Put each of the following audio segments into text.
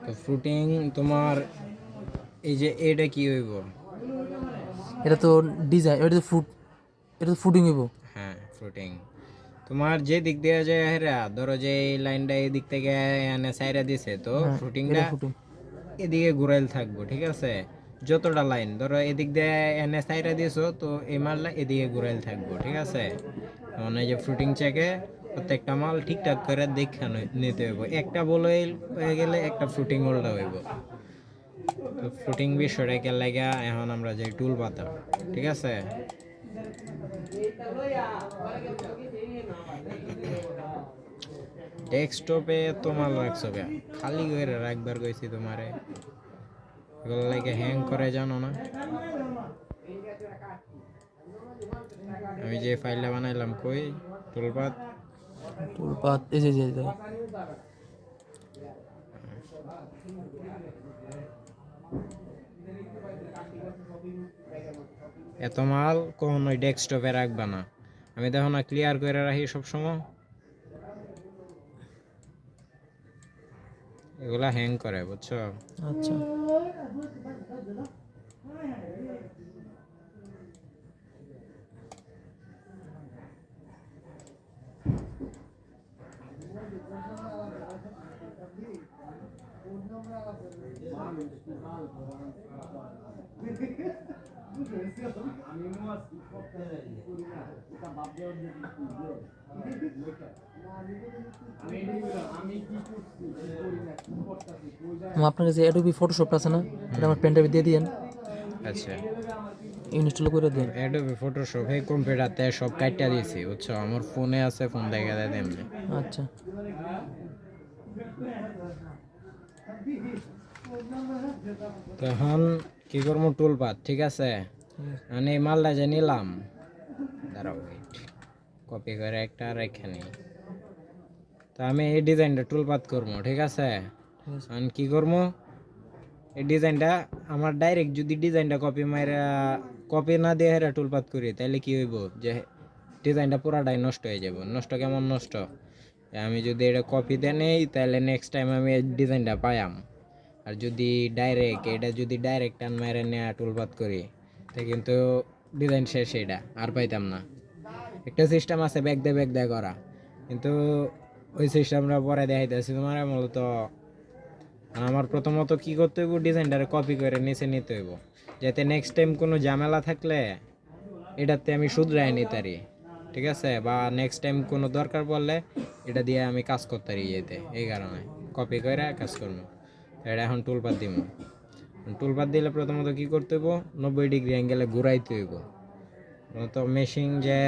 তো ফুটিং তোমার এই যে এটা কি হইব? এটা তো ডিজাইন, এটা তো ফুডিং হইব। হ্যাঁ ফুটিং তোমার যে দিক দিয়ে যায় হেরা, ধরো যে এই লাইনটা এই দিক থেকে এনে সাইরা দিছে, তো হ্যাঁ, এটা ফুটিংটা ফুটিং। এদিকে ঘুরাইল থাকবো, ঠিক আছে? যতটা লাইন ধরো এদিক দিয়ে এনে সাইরা দিছো, তো এই মালটা এদিকে ঘুরাইল থাকবো, ঠিক আছে? মানে এই যে ফ্রুটিং চেকে প্রত্যেকটা মাল ঠিকঠাক করে দেখে নিতে হইব। একটা বল হয়ে গেলে একটা ফ্রুটিং উল্টা হইব। তো ফ্রুটিং বিষয়টা কে লাগা এখন আমরা যে টুল পাতা, ঠিক আছে? ডেস্কটপে তোমার রাখছো কে? খালি করে রাখবার কইছি তোমারে, এগুলো লাগে হ্যাং করে জানো না? আমি যে ফাইলটা বানাইলাম কই টুলপাত, টুলপাত এই যে যে যে। এত মাল কখনোই ডেস্কটপে রাখবা না। আমি দেখো না ক্লিয়ার করে রাখি সবসময়, এগুলা হ্যাং করে, বুঝছো? আচ্ছা, আপনার কাছে অ্যাডোবি ফটোশপ আছে না? এটা আমার পেন ড্রাইভে দিয়ে দিয়েন, আচ্ছা, ইনস্টল করে দেন। অ্যাডোবি ফটোশপ এই কম্পিউটারতে সব কাইটা দিয়েছি, বুঝছো? আমার ফোনে আছে, ফোন দেখে দেয় এমনি। আচ্ছা, তখন কি করবো টুলপাত, ঠিক আছে? মানে এই মালটা যে নিলাম, দাঁড়াও ওয়েট, কপি করে একটা রেখে নিই। তো আমি এই ডিজাইনটা টুলপাত করবো, ঠিক আছে? ঠিক আছে। আমি কি করবো, এই ডিজাইনটা আমার ডাইরেক্ট যদি ডিজাইনটা কপি মাইরা কপি না দিয়ে হেরা টুলপাত করি, তাহলে কি হইব যে ডিজাইনটা পুরাটাই নষ্ট হয়ে যাব। নষ্ট কেমন নষ্ট, আমি যদি এটা কপিতে নেই তাহলে নেক্সট টাইম আমি এই ডিজাইনটা পাইম। আর যদি ডাইরেক্ট টান মাইরা নেওয়া টুলপাত করি, তা কিন্তু ডিজাইন শেষ, এটা আর পাইতাম না। একটা সিস্টেম আছে ব্যাগ দিয়ে করা, কিন্তু ওই সিস্টেমটা পরে দেখাইতেছি তোমার। মূলত আমার প্রথমত কি করতে হইব, ডিজাইনটারে কপি করে নিচে নিতে হইব, যাতে নেক্সট টাইম কোনো ঝামেলা থাকলে এটাতে আমি শুধরাই নিতে পারি, ঠিক আছে? বা নেক্সট টাইম কোনো দরকার পড়লে এটা দিয়ে আমি কাজ করতে পারি যেতে, এই কারণে কপি করে কাজ করবো। এটা এখন টুলপাত দিব। টুলপাত দিলে প্রথমত কি করতে হইব, 90 ডিগ্রি অ্যাঙ্গেলে ঘুরাইতে হইব। তো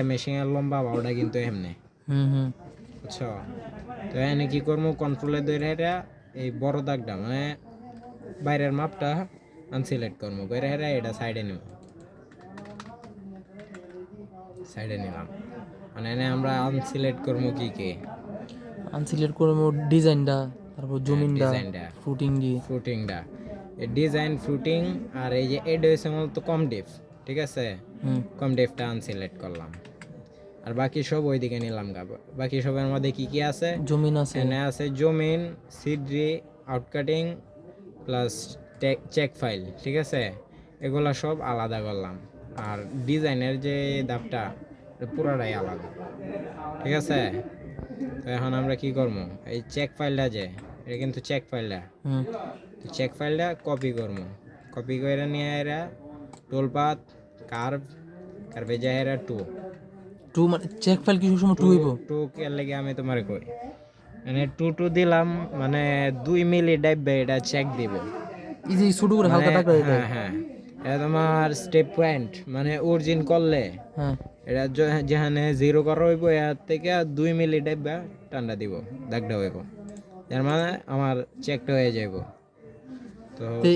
মেশিনের লম্বা ওটা কিন্তু এমনি, হুম হুম। বুঝছো? তো এখানে কি করবো, কন্ট্রোলে ধরে হেরা এই বড় দাগটা মানে বাইরের মাপটা আনসিলেক্ট করবো, করে হেরা এটা সাইডে নিলাম। মানে এনে আমরা আনসিলেক্ট করবো কি কি, আনসিলেক্ট করে ডিজাইনটা, তারপর জমিনটা, ডিজাইনটা, ফুটিং দিয়ে। ফুটিংটা, এই ডিজাইন ফুটিং। আর এই যে এটা হয়েছে মূলত কম ডিপ, ঠিক আছে? হুম। কম ডিপটা আনসিলেক্ট করলাম, আর বাকি সব ওইদিকে নিলাম গা। বাকি সবের মধ্যে কি কি আছে, জমিন আছে। এনে আছে জমিন, সিডরি, আউটকাটিং প্লাস চেক ফাইল, ঠিক আছে? এগুলা সব আলাদা করলাম। আর ডিজাইনের যে দাপটা পুরাটাই আলাদা, ঠিক আছে? তো এখন আমরা কি করবো, এই চেক ফাইলটা যে, এটা কিন্তু চেক ফাইলটা, হুম। তো চেক ফাইলটা কপি করবো। কপি করে নিয়ে এরা টুলপাত, কার্ভে যায় এরা টু টু মানে চেক ফাইল কিছু সময় টু টু হইব। টু কে লেগে আমি তোমার কই, মানে টু দিলাম, মানে 2 মিলি ডাইবে এটা চেক দিব। এই যে শুরু করে মানে হালকা টাকা এটা। হ্যাঁ হ্যাঁ, এটা তোমার স্টেপ পয়েন্ট, মানে অরিজিন করলে হ্যাঁ। এটা যেখানে জিরো করা হইব, এর থেকে 2 মিলি ডাইবা ঠান্ডা দিব, দাগটা হইব। এর মানে আমার চেকটা হয়ে যাইব। তো তো টু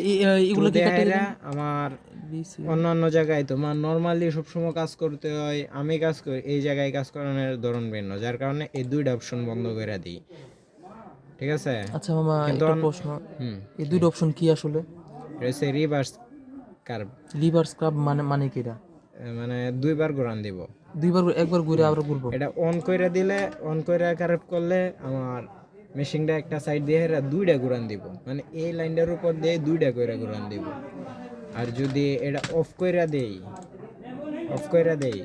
এগুলো কি কাটে দেহাইরা দিলেন? আমার BC অন্যান্য জায়গায় তোমার নর্মালি সবসময় কাজ করতে হয়, আমি কাজ করি এই জায়গায়, কাজ করানোর ধরন ভিন্ন, যার কারণে এই দুইটা অপশন বন্ধ করে দিই, ঠিক আছে? আচ্ছা মামা, কিন্তু একটা প্রশ্ন, হুম, এই দুইটা অপশন কি আসলে? এটা হচ্ছে রিভার্স কার্ভ, লিভার স্ক্রাব মানে কি এটা? মানে দুইবার ঘোরান দিব। দুইবার একবার ঘুরে আবার ঘুরবো? এটা অন করে দিলে, অন করে কার্ভ করলে আমার মেশিনটা একটা সাইড দিয়ে হেরা দুইটা ঘুরান দিব, মানে এই লাইনটার উপর দিয়ে দুইটা করে ঘুরান দিব। আর যদি এটা অফ কইরা দেই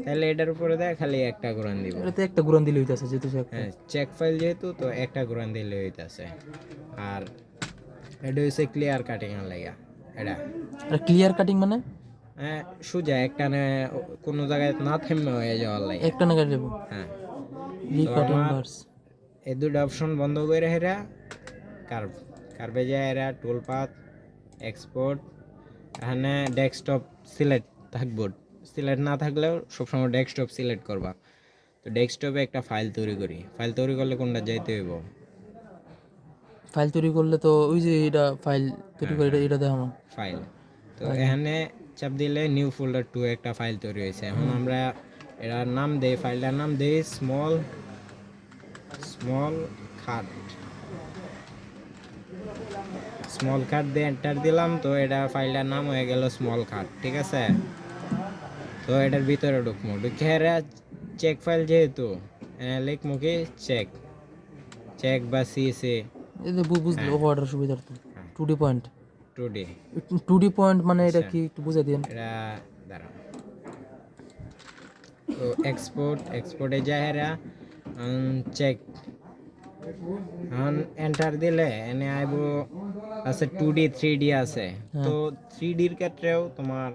তাহলে এটার উপরে দেয় খালি একটা ঘুরান দিব। এটাতে একটা ঘুরান দিলে হইতাছে যেহেতু check হ্যাঁ, চেক ফাইল যেহেতু তো একটা ঘুরান দিলে হইতাছে। আর এটা হচ্ছে ক্লিয়ার কাটিং এর লাগা। এটা আর ক্লিয়ার কাটিং মানে হ্যাঁ সোজা একটানে কোনো জায়গায় না থেমে হয়ে যাওয়ার লাগে। একটা না কাটি দেবো হ্যাঁ, রিকাটিং আমার বার্স। এই দুটো অপশন বন্ধ করে হেরা কার্ভে যায় এরা টুল পাথ এক্সপোর্ট, এখানে ডেস্কটপ সিলেক্ট থাকবো। সিলেক্ট না থাকলেও সবসময় ডেস্কটপ সিলেক্ট করবা। তো ডেস্কটপে একটা ফাইল তৈরি করি। ফাইল তৈরি করলে কোনটা যাইতে হইব? ফাইল তৈরি করলে তো ওই যে এটা ফাইল তৈরি করে এটা দেখানো। ফাইল তো এখানে চাপ দিলে নিউ ফোল্ডার 2 একটা ফাইল তৈরি হয়েছে। এখন আমরা এটার নাম দেই, ফাইলটার নাম দেই স্মল খাট দিয়ে এন্টার দিলাম। তো এটা ফাইলটার নাম হয়ে গেল স্মল খাট, ঠিক আছে। তো এটার ভিতরে ঢুকবো, ঢুকে চেক ফাইল যেহেতু লিখবো কি চেক বা সিএসএ। এটা বুঝলে অর্ডার সুবিধার তো 2D point. 2D 2D point মানে এটা কি একটু বুঝাই দিন। এটা দাঁড়াও। তো এক্সপোর্টে যায় এরা চেক এন্টার দিলে এনে আইব আছে 2D 3D আছে। তো 3D এর ক্ষেত্রেও তোমার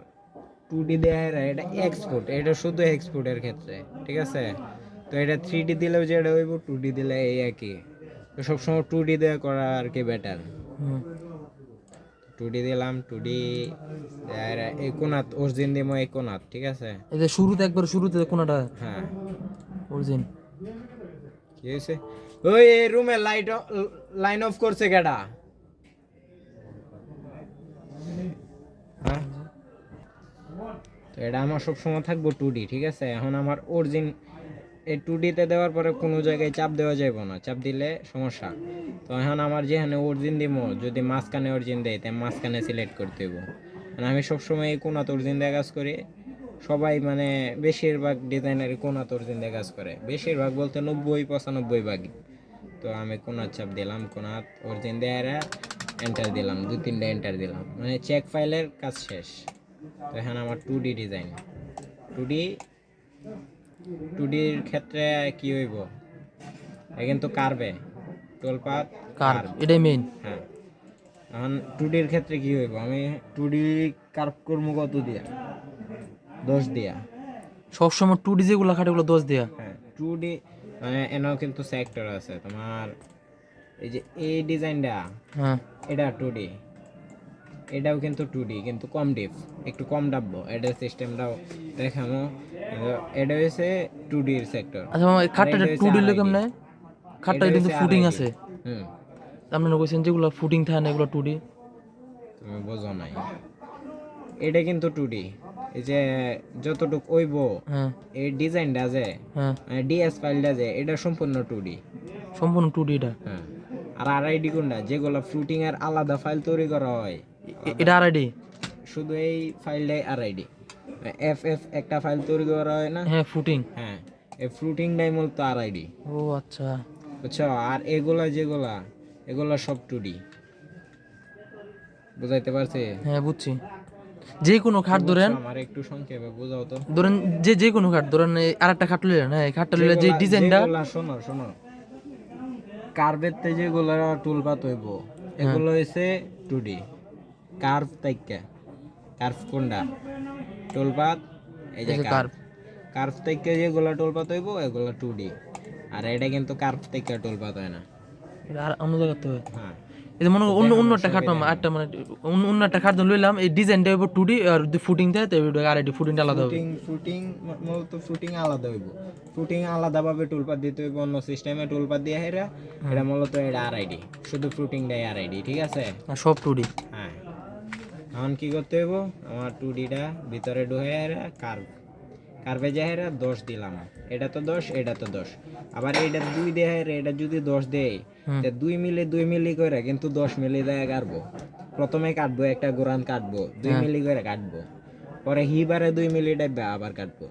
2D দেয়া এটা এক্সপোর্ট, এটা শুধু এক্সপোর্টের ক্ষেত্রে, ঠিক আছে। তো এটা 3D দিলেও যেটা হইব 2D দিলে এই একই। তো সবসময় 2D দেওয়া করা আর কি বেটার। 2D দিলাম, 2D এই কোনাত অরিজিন দিমো, এই কোনাত, ঠিক আছে। এই যে শুরুতে কোনটা হ্যাঁ, অরিজিন। কি হয়েছে? ওই রুমে লাইন অফ করছে কেডা? হ্যাঁ, তো এটা আমার সবসময় থাকবো 2D, ঠিক আছে। এখন আমার অরিজিন এই 2D তে দেওয়ার পরে কোনো জায়গায় চাপ দেওয়া যাবে না, চাপ দিলে সমস্যা। তো এখন আমার যেখানে অরিজিন দিব, যদি মাঝখানে অরিজিন দেয় তাই মাঝখানে সিলেক্ট করতে হইব। মানে আমি সবসময় এই কোনাত অরিজিন দিয়ে কাজ করি। সবাই মানে বেশিরভাগ ডিজাইনারই কোনাত অরিজিন দিয়ে কাজ করে, বেশিরভাগ বলতে 90-95 ভাগই। তো আমি কোনাত চাপ দিলাম, কোনাত অরিজিন দিয়ে এন্টার দিলাম, 2-3টা এন্টার দিলাম, মানে চেক ফাইলের কাজ শেষ। তো এখানে আমার 2D ডিজাইন। 2Dর ক্ষেত্রে কি হইব? কিন্তু কার্ভে টুলপাথ কার্ভ এটাই মেইন। হ্যাঁ, এখন 2Dর ক্ষেত্রে কি হইব? আমি 2D কার্ভ করবো কত দিয়া? 10 দিয়া। সবসময় 2D যেগুলো খাটে ওগুলো 10 দেয়া। হ্যাঁ, 2D মানে এনাও কিন্তু সেক্টর আছে তোমার। এই যে এই ডিজাইনটা, হ্যাঁ এটা 2D, এটাও কিন্তু 2D কিন্তু কম ডিপ, একটু কম ডাববো। এটার সিস্টেমটাও দেখামো। এটা হচ্ছে 2D এর সেক্টর। আচ্ছা মামা, এই খাটটা 2D এর কেমনে? খাটটা কিন্তু ফুটিং আছে। হুম, আপনারা কইছেন যেগুলো ফুটিং থাকে না এগুলো 2D। তুমি বোঝো নাই, এটা কিন্তু 2D। এই যে যতটুক ওইব হ্যাঁ এই ডিজাইনটা যে হ্যাঁ ডিএস ফাইলটা যে এটা সম্পূর্ণ 2D। সম্পূর্ণ 2D এটা। হ্যাঁ, আর আরআইডি কোনটা? যেগুলো ফ্লুটিং এর আলাদা ফাইল তৈরি করা হয়, এটা আরআইডি। শুধু এই ফাইলটাই আরআইডি। এফএফ একটা ফাইল তৈরি করা হয় না? হ্যাঁ ফুটিং। হ্যাঁ, এই ফ্লুটিংটাই মূলত আরআইডি, ও আচ্ছা। বুঝছো। আর এগুলা সব 2D। বুঝাইতে পারছি? হ্যাঁ বুঝছি। যে কোনো খাট ধরেন, আমার একটু সংক্ষেপে বোঝাও তো। ধরেন যে কোনো খাট ধরেন, আরেকটা খাট লইলেন, হ্যাঁ এই খাটটা লইলে যে ডিজাইনটা। শোনো কার্ভেতে যেগুলো টুলপাত হইব এগুলো হইছে 2D। কার্ভ তাইকা কার্ভ কোনটা? টুলপাত এই যে কার্ভ তাইকা যেগুলো টুলপাত হইব এগুলো 2D। আর এটা কিন্তু কার্ভ তাইকা টুলপাত হয় না, এটা আর অন্য জায়গাতে হয়। হ্যাঁ। এই যে মনে অন্য অন্য একটা খাট একটা মানে অন্য একটা খাট লইলাম, এই ডিজাইনটা হবে 2D আর যদি ফুটিং দেয় তো আরআইডি ফুটিংটা আলাদা হবে। ফুটিং মূলত ফুটিং আলাদা হইব। ফুটিং আলাদাভাবে টুলপাত দিতে হইব, অন্য সিস্টেমে টুলপাত দিয়ে হেরা। এটা মূলত এটা আরআইডি, শুধু ফুটিংটাই আরআইডি, ঠিক আছে। আর সব 2D। হ্যাঁ, এখন কি করতে হইব? আমার 2Dটা ভিতরে ঢুকে হেরা কার্ভে যায় হেরা 10 দিলাম। এটা তো 10, এটা তো 10। আবার এটা 2 দেয় হেরা, এটা যদি 10 দেয় তে 2 মিলি করে কিন্তু 10 মিলি দেয় কাটবো। প্রথমে কাটবো একটা গোরান কাটবো 2 মিলি করে কাটবো, পরে হিবারে 2 মিলি ডাইবা আবার কাটবো,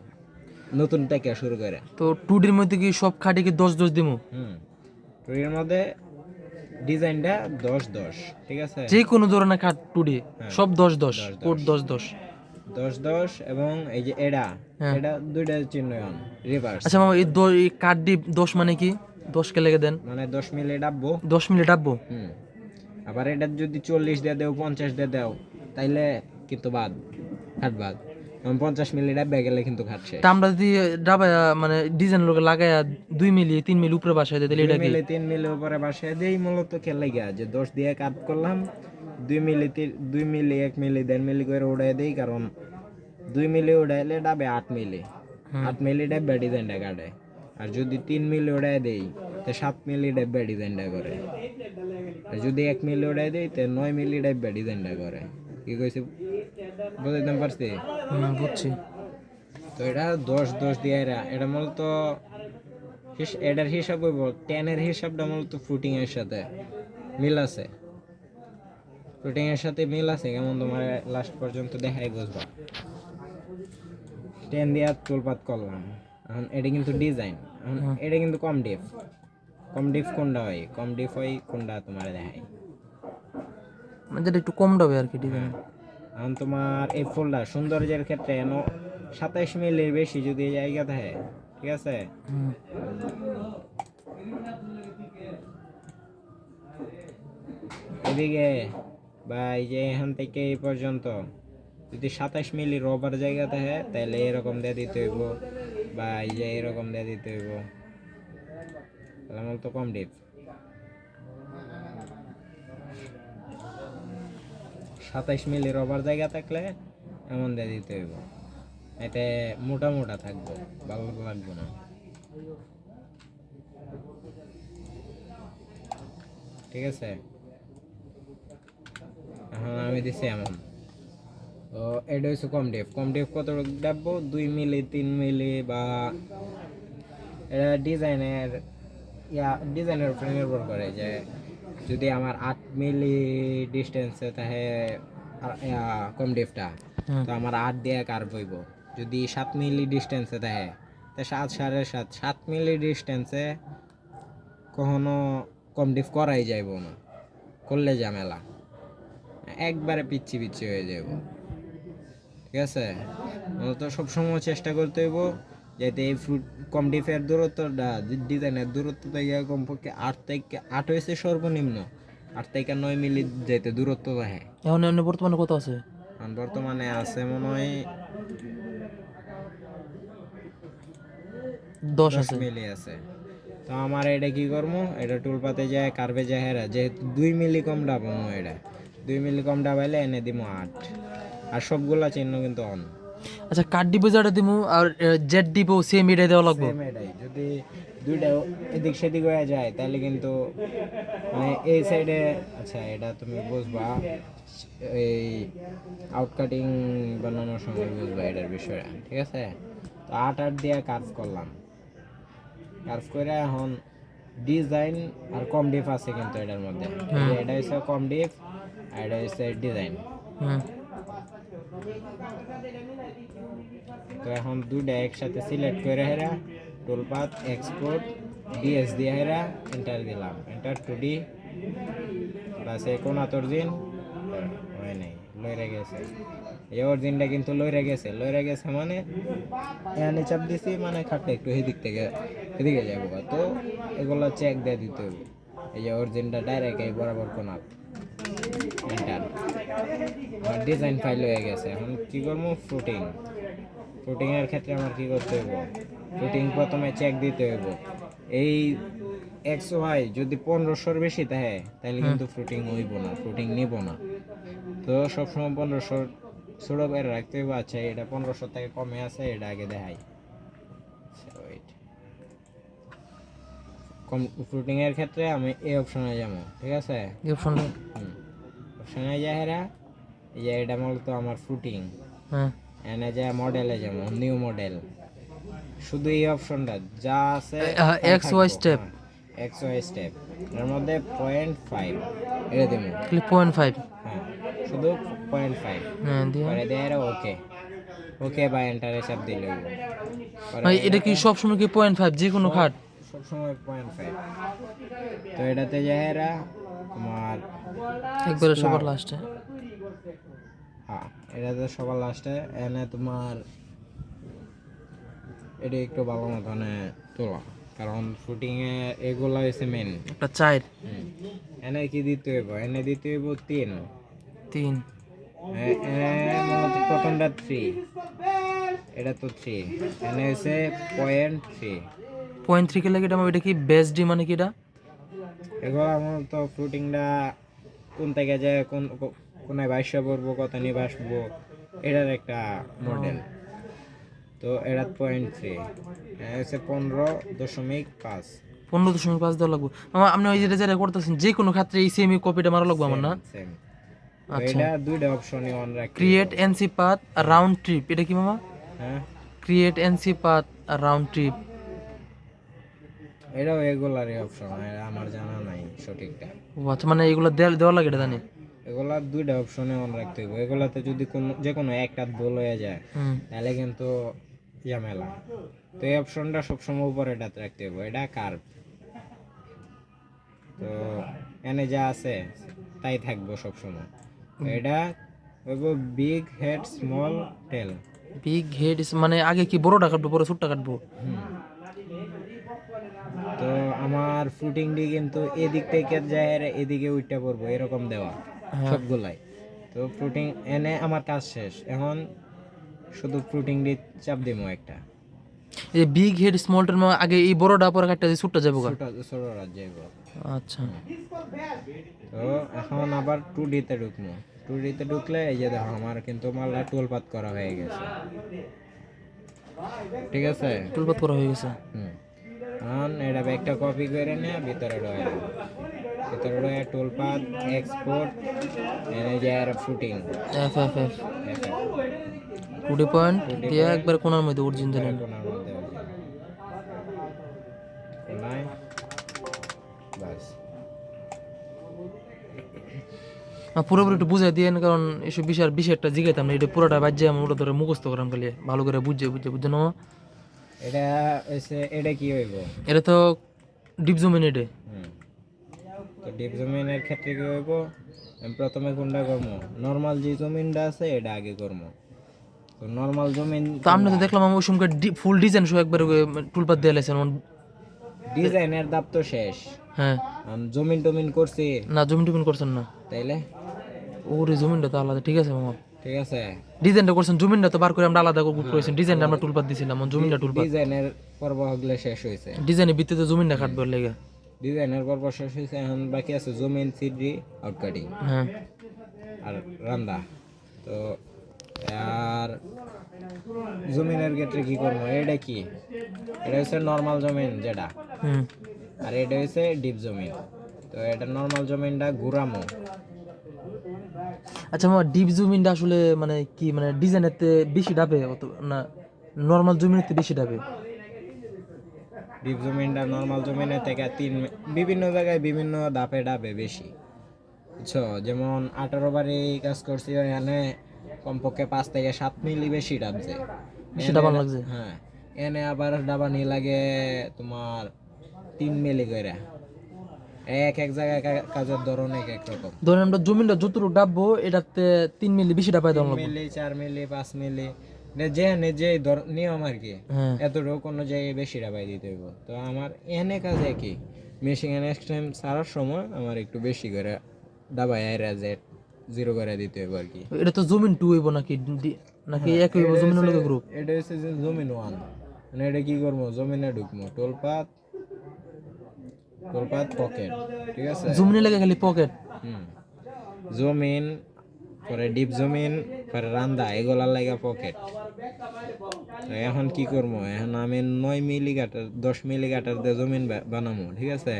নতুন থেকে শুরু করে। তো 2D এর মধ্যে কি সব খাটে কি 10 দিমু? হুম, টুডির মধ্যে ডিজাইনটা 10-10, ঠিক আছে? যে কোনো ধরনের খাট টুডি সব 10-10 10-10 কোড 10-10। 10-10 এবং এই যে এটা হ্যাঁ। এটা দুইটা চিহ্ন রিভার্স, আচ্ছা মামা এই কাঠ দিয়ে 10 মানে কি? 10 কে লেগে দেন, মানে 10 মিলি ডাববো। 10 মিনিট আব্বু। হুম। আবার এটা যদি 40 দিয়ে দেও, 50 দিয়ে দেও, তাইলে কিন্তু বাদ, খাট বাদ। 50 মিলি ডাববে গেলে কিন্তু খাট শেষ। তা আমরা যদি ডাবায় মানে ডিজাইন লোকে লাগায়া 2 মিলি 3 মিলি উপরে বাসায় দিই তাহলে 2 এটা কি? মিলি 3 মিলি উপরে বাসায় দেই, মূলত কে লাগা যে 10 দিয়ে কাট করলাম, 2 মিলি 2 মিলি 1 মিলি 1.5 মিলি করে উড়াই দেই, কারণ 2 মিলি উড়াইলে ডাবে 8 মিলি, 8 মিলি ডাবে ডিজাইনটা কাটে। আর যদি 3 মিলি উড়াই দেই তো 7 মিলি ডাবে ডিজাইনটা করে। আর যদি 1 মিলি উড়াই দেই তো 9 মিলি ডাবে ডিজাইনটা করে। কি কইছি বুঝাইতে পারছি? বুঝছি। তো এটা 10-10 দিয়ে এটা মূলত এটার হিসাব হইব 10 এর হিসাবটা মূলত ফুটিং এর সাথে মিল আছে, ফুটিং এর সাথে মিল আছে, কেমন তোমার লাস্ট পর্যন্ত দেখাই বুঝবা। 10 দিয়ে তুলপাত করলাম, এখন এটা কিন্তু ডিজাইন, এখন এটা কিন্তু কম ডিপ, কম ডিপ কোনটা হয়, কম ডিপ হয় কোনটা তোমার দেখাই। মানে যেটা একটু কম ডাবে আর কি ডিজাইন। এখন তোমার এই ফুলটা সৌন্দর্যের ক্ষেত্রে 27 মিলির বেশি যদি জায়গা থাকে, ঠিক আছে, এদিকে বা এই যে এখান থেকে এই পর্যন্ত যদি 27 মিলি রবার জায়গা থাকে তাহলে এরকম দিয়ে দিতে হইব, বা এই যে এরকম দিয়ে দিতে হইব, তাহলে আমার তো কম ডিপ। 27 মিলি রবার জায়গা থাকলে এমন দিয়ে দিতে হইব, এতে মোটা মোটা থাকবো, ভালো লাগবে না, ঠিক আছে? এখন আমি দিছি এমন, তো এটা হচ্ছে কম ডিপ। কম ডিপ কতটুকু ডাববো, 2 মিলি 3 মিলি, বা এটা ডিজাইনের উপরে নির্ভর করে, যে যদি আমার 8 মিলি ডিস্টেন্সে থাকে কম ডিপটা, তো আমার 8 দিয়ে কার্ভ হইব। যদি 7 মিলি ডিস্টেন্সে থাকে তো 7 মিলি ডিস্টেন্সে কখনো কম ডিপ করাই যাইব না, করলে ঝামেলা, একবারে পিচ্ছি পিচ্ছি হয়ে যাব, ঠিক আছে? তো সবসময় চেষ্টা করতে হইব যাতে এই ফ্রুট কম ডিপের দূরত্বটা, ডিজাইনের দূরত্ব থেকে কমপক্ষে 8 হয়েছে সর্বনিম্ন, 8 থেকে 9 মিলি যাইতে দূরত্ব থাকে। এখন এমনি বর্তমানে কত আছে? এখন বর্তমানে আছে মনে হয় 10 10 আছে। মিলি আছে। তো আমার এটা কি করবো, এটা টুলপাতে যায় কার্ভে যায় হেরা, যেহেতু 2 মিলি কম ডাবামো, এটা 2 মিলি কম ডাবাইলে এনে দিমো 8, আর সবগুলা চিহ্ন কিন্তু অন। আচ্ছা কাঠ ডিপো যেটা দিমু আর জেড ডিপো সেম এটাই দেওয়া লাগবে। সেম এটাই, যদি দুইটা এদিক সেদিক হয়ে যায় তাহলে কিন্তু মানে এই সাইডে, আচ্ছা এটা তুমি বুঝবা এই আউটকাটিং বানানোর সময় বুঝবা এটার বিষয়ে, ঠিক আছে? তো 8 দিয়ে কার্ভ করলাম, কার্ভ করে এখন ডিজাইন আর কম ডিপ আছে কিন্তু এটার মধ্যে, এটা হচ্ছে কম ডিপ আর এটা হচ্ছে ডিজাইন। তো এখন দুইটা একসাথে সিলেক্ট করে হেরা টুলপাত এক্সপোর্ট ডিএস দিয়ে হেরা এন্টার দিলাম, এন্টার 2D বাস কোন অরিজিন হয় নাই, লইরে গেছে, এই অরিজিনটা কিন্তু লইরে গেছে মানে এখানে চাপ দিছি মানে খাটটা একটু এদিক থেকে এদিকে যাবো, তো এগুলো চেক দিয়ে দিতে হবে। এই যে অরিজিনটা ডাইরেক্ট এই বরাবর কোনা এন্টার, ডিজাইন ফাইল হয়ে গেছে। এখন কি করবো, ফুটিং এর ক্ষেত্রে আমার কি করতে হবে, ফুটিং প্রথমে চেক দিতে হইব, এই XY যদি 1500 বেশি থাকে তাহলে কিন্তু ফুটিং হইব না, ফুটিং নিব না। তো সবসময় 1500 ছোট করে রাখতে হইব। আচ্ছা এটা 1500 থেকে কমে আছে, এটা আগে দেখাই। কম ফুটিং এর ক্ষেত্রে আমি এই অপশনে যাবো, ঠিক আছে? এই অপশনটা অপশনে যাই হেরা, এই যে এটা মূলত আমার ফুটিং, এনে যায় মডেলে যাবো, নিউ মডেল, শুধু এই অপশনটা যা আছে XY স্টেপ, XY স্টেপ এর মধ্যে 0.5 এটা দেবো, ক্লিক 0.5, হ্যাঁ শুধু 0.5 পরে দেয় ওকে, ওকে বা এন্টারে চাপ দিলে এটা কি সব সময় কি 0.5 যে কোনো খাট? সবসময় 0.5। তো এটাতে যাহেরা তোমার একবারে সবার লাস্টে হ্যাঁ, এটাতে সবার লাস্টে এনে তোমার এটা একটু ভালো মতনে তোলা, কারণ ফুটিং এ এগুলা হচ্ছে মেন। একটা চায়ের এনে কি দিতে হইব, এনে দিতে হইব 3। 3 মূলত প্রথমটা 3, এটা তো 3, এনে হচ্ছে 0.3। 0.3 কে লাগে এটা এটা কি বেস ডি মানে কি এটা এগুলো মূলত ফ্রুটিংটা কোন থেকে যায়, কোনায় ভাষ্য পড়বো, কত নিয়ে ভাসবো, এটার একটা মডেল। তো এটা 0.3, হচ্ছে 15.5। 15.5 দেওয়া লাগবে আমার। আপনি ওই যেটা যেটা করতেছেন যে কোনো ক্ষেত্রে এই সেমি কপিটা মারা লাগবে আমার না? সেম। আচ্ছা, এটা দুইটা অপশনই অন রাখতে create NC path round trip এটা কি মামা? হ্যাঁ, create NC path round trip এটাও রেগুলারই অপশন, আমার জানা নাই সঠিকটা। ও আচ্ছা, মানে এগুলো দেওয়া লাগে এটা জানি। এগুলা দুইটা অপশনে অন রাখতে হবে। এগুলাতে যদি যে কোনো একটা ভুল হয়ে যায় হুম তাহলে কিন্তু ঝামেলা। তো এই অপশনটা সবসময় উপরে এটাতে রাখতে হবে, এটা কার্ভ। তো এনে যা আছে তাই থাকবো সবসময়। তো এটা হইব বিগ হেড স্মল টেল। বিগ হেড মানে আগে কি বড়টা কাটবো পরে ছোটটা কাটবো? তো আমার ফুটিং ডি কিন্তু এদিক থেকে যায় আর এদিকে উইটা পড়বো এরকম দেওয়া হ্যাঁ সবগুলাই। তো ফ্রুটিং এনে আমার কাজ শেষ, এখন শুধু ফ্রুটিং ডি চাপ দিমো একটা। এই বিগ হেড স্মলটার আগে এই বড়টা পরে কাটতে ছোটটা যাবো গা। ছোট ছোট রাত যাইব। আচ্ছা তো এখন আবার 2D তে ঢুকবো। 2D তে ঢুকলে এই যে দেখো আমার কিন্তু মালটা টুলপাত করা হয়ে গেছে, ঠিক আছে। টুলপাত করা হয়ে গেছে। এখন এটা একটা কপি করে নিয়ে ভিতরে ঢোকাই দেবো। ভিতরে ঢোকায় টুলপাত এক্সপোর্ট এনে যে আর ফুটিং F F F 2D point দিয়ে একবার কোনার মধ্যে অরিজিন দিলেন। কোনার মধ্যে ওই যে কোনায় বাস। পুরোপুরি একটু বুঝাই দিয়েন, কারণ এসব বিষয়ের বিষয় একটা জিগাইতাম না, এটা পুরোটা বাজ্যে আমি ওটা ধরে মুখস্থ করাম খালি ভালো করে বুঝে বুঝে না। এটা হচ্ছে এটা কি হইব? এটা তো ডিপ জুমিন এটা। তো ডিপ জমিনের ক্ষেত্রে কি হইব, আমি প্রথমে কোনটা করবো, নর্মাল যে জমিনটা আছে এটা আগে করবো। তো নর্মাল জমিন তো আমরা তো দেখলাম আমি ওই সময় ফুল ডিজাইন সহ একবার টুলপাত দিয়ে লাইছেন। ডিজাইনের দাপ তো শেষ, হ্যাঁ আমি জমিন টমিন করছি না জমিন টুমিন করছেন না? তাইলে ওরে জমিনটা তো আলাদা, ঠিক আছে মামা। ঠিক আছে, ডিজাইনটা করছেন, জমিনটা তো বার করে আমরা আলাদা করেছেন, ডিজাইনটা আমরা টুলপাত দিছিলাম, জমিনটা টুলপাত। ডিজাইনের পর্ব হগলে শেষ হয়েছে, ডিজাইনের ভিত্তিতে জমিনটা কাটবে লেগে। ডিজাইনের পর্ব শেষ হয়েছে, এখন বাকি আছে জমিন, সিডি, আউট কাটিং হ্যাঁ আর রান্দা। তো আর জমিনের ক্ষেত্রে কি করবো, এটা কি, এটা হচ্ছে নর্মাল জমিন যেটা, হুম আর এটা হচ্ছে ডিপ জমিন। তো এটা নর্মাল জমিনটা ঘুরামো। আচ্ছা মামা, ডিপ জুমিনটা আসলে মানে কি, মানে ডিজাইনের বেশি ডাবে অত না নর্মাল জুমিনের বেশি ডাবে? ডিপ জমিনটা নর্মাল জমিনের থেকে বিভিন্ন জায়গায় বিভিন্ন ধাপে ডাবে বেশি, বুঝছো। যেমন 18 বারে কাজ করছি এখানে কমপক্ষে 5 থেকে 7 মিলি বেশি ডাবছে, বেশি ডাবান লাগছে। হ্যাঁ। এনে আবার ডাবানি লাগে তোমার 3 মিলি করে। এক এক জায়গায় কাজের ধরন এক এক রকম। ধরেন আমরা জমিনটা যতটুকু ডাববো এটাতে 3 মিলি বেশি ডাবাই দেওয়া 3 লাগবে। মিলি 4 মিলি 5 মিলি যে নিয়ম আর কি, হ্যাঁ এতটুকু কোনো জায়গায় বেশি ডাবাই দিতে হইব। তো আমার এনে কাজে কি মেশিন নেক্সট টাইম সারার সময় আমার একটু বেশি করে ডাবাই আইরা যে 0 করে দিতে হইব আর কি। এটা তো জমিন 2 হইব নাকি নাকি এক হইব জমিনের লগে গ্রুপ? এটা হচ্ছে যে জমিন 1, মানে এটা কি করবো, জমিনে ঢুকবো, টোলপাত পকেট, ঠিক আছে। জমিনের লাগে খালি পকেট। জমিন পরে ডিপ জমিন পরে রান্দা এগুলার লাগে পকেট। এখন কি করবো, এখন আমি 9 মিলি কাটার 10 মিলি কাটার দিয়ে জমিন বানাবো, ঠিক আছে।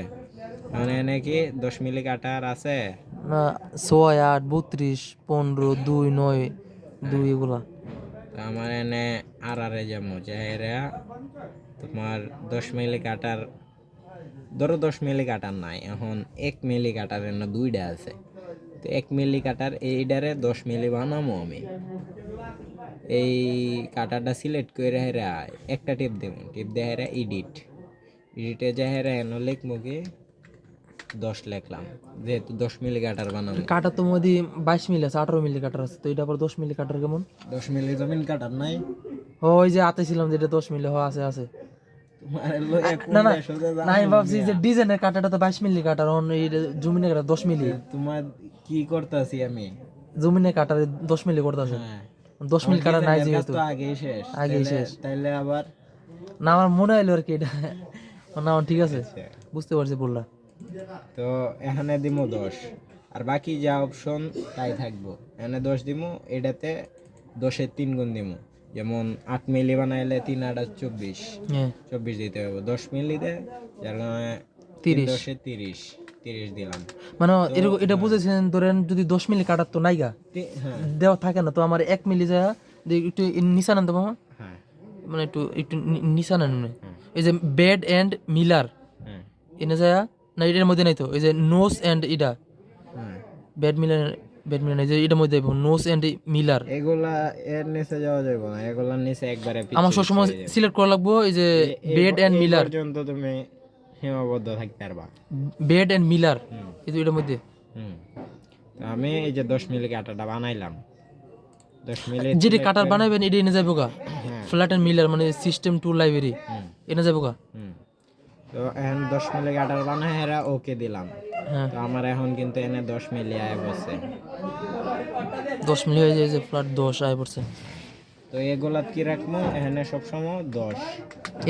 মানে এনে কি 10 মিলি কাটার আছে না 6 8 32 15 2 9 2 এগুলা। তো আমার এনে আর যাবো যাইরা তোমার 10 মিলি কাটার, ধরো 10 মিলি কাটার নাই, এখন 1 মিলি কাটার এনে দুইটা আছে। তো 1 মিলি কাটার এইটারে 10 মিলি বানাবো আমি। এই কাটারটা সিলেক্ট করে হেরা একটা টিপ দেবো, টিপ দিয়ে হেরা এডিট, এডিটে যাই হেরা এনো লিখবো কি 10 লিখলাম, যেহেতু 10 মিলি কাটার বানাবো। কাটা তো মধ্যে 22 মিলি আছে, 18 মিলি কাটার আছে, তো এটা আবার 10 মিলি কাটার কেমন? 10 মিলি জমিন কাটার নাই ওই যে আতে ছিলাম যেটা 10 মিলি আছে আছে। তোমার লইয়া কোন না না দেশ হতে না, আমি ভাবছি যে ডিজাইনের কাটাটা তো 22 মিলি কাটার, অন এই জমিনের কাটা 10 মিলি। তোমার কি করতেছি আমি? জমিনের কাটার 10 মিলি করতেছে, হ্যাঁ 10 মিলি কাটা নাই ডিজাইনের কাজ যেহেতু। তো আগেই শেষ, আগেই শেষ। তাইলে আবার না আমার মনে হইলো আর কি এটা। না আমার ঠিক আছে, আচ্ছা। বুঝতে পারছি বললা। তো এখানে দিমু 10, আর বাকি যা অপশন তাই থাকবো। এখানে 10 দিমু, এটাতে 10-এর 3 গুণ দিমু। যেমন 8 মিলি বানাইলে 3 8 24, হ্যাঁ 24 দিতে হবে 10 মিলিতে, যার কারণে 30। 10-এ 30 30 দিলাম। মানে এরকম এটা বুঝেছেন, ধরেন যদি 10 মিলি কাটার তো নাইগা হ্যাঁ দেওয়া থাকে না, তো আমার 1 মিলি যা একটু নিশান আনতে মামা, হ্যাঁ মানে একটু একটু নিশান আনুন। হ্যাঁ এই যে বেড এন্ড মিলার হ্যাঁ এনে যায় না, এটার মধ্যে নাই তো? এই যে নোস এন্ড ইডা হ্যাঁ বেড মিলার, বেড মিলার এই যে এটার মধ্যে নোস এন্ড মিলার। এগুলা এর নিচে যাওয়া যাবে না, এগুলার নিচে একবারে আমার পিছিয়ে সবসময় চলে যাবে। সিলেক্ট করা লাগবো এই যে বেড এন্ড এই মিলার, পর্যন্ত তুমি সীমাবদ্ধ থাকতে পারবা। বেড এন্ড মিলার হুম এই যে এটার মধ্যে। হুম তো আমি এই যে 10 মিলি কাটাটা বানাইলাম, 10 মিলি যেটি কাটার বানাইবেন এটা এনে যাবো গা, হ্যাঁ ফ্ল্যাট এন্ড মিলার মানে সিস্টেম টু লাইব্রেরি হুম এনে যাবো গা। হুম তো এখন 10 মিলি কাটার বানাই হেরা ওকে দিলাম। হ্যাঁ তো আমার এখন কিন্তু এনে 10 মিলি আয় বসে। 10 মিলি হয়ে যায় যে ফ্ল্যাট 10 আয় পড়ছে। তো এগুলাত কি রাখবো এখানে সবসময় 10।